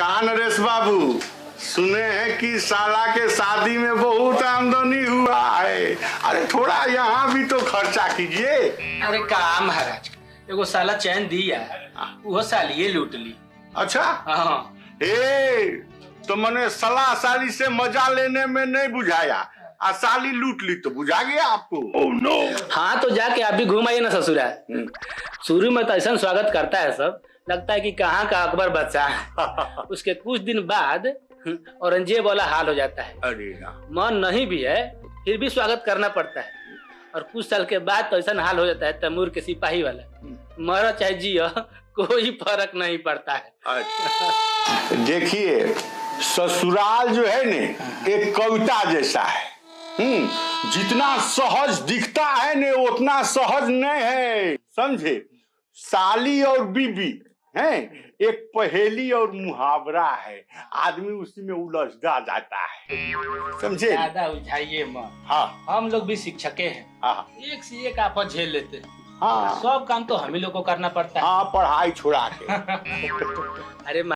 कहा नरेश बाबू, सुने हैं कि साला के शादी में बहुत आमदनी हुआ है। अरे थोड़ा यहाँ भी तो खर्चा कीजिए। अरे कहा महाराज, एगो साला चैन दिया, वो सालिए लूट ली। अच्छा हाँ। तो मैंने सलाह साली से मजा लेने में नहीं बुझाया, साली लूट ली तो बुझा गया आपको। Oh no. हाँ तो जाके आप भी घूम आइए ना ससुरा। शुरू में तो ऐसा स्वागत करता है सब, लगता है कि कहाँ का अकबर बच्चा है। उसके कुछ दिन बाद औरंगजेब वाला हाल हो जाता है। अरे मन नहीं भी है फिर भी स्वागत करना पड़ता है। और कुछ साल के बाद तो ऐसा हाल हो जाता है तैमूर के सिपाही वाला, मरो चाहे जियो कोई फर्क नहीं पड़ता है। देखिए, ससुराल जो है ने एक कविता जैसा है। जितना सहज दिखता है ने उतना सहज नहीं है, समझे। साली और बीबी हैं एक पहेली और मुहावरा है, आदमी उसी में उलझा जाता है, समझे। ज्यादा उलझाइए मत। हाँ हम लोग भी शिक्षके हैं। हाँ एक से एक आफत झेल लेते हैं। हाँ सब काम तो हम ही लोग को करना पड़ता है। हाँ, पढ़ाई छुड़ा के। अरे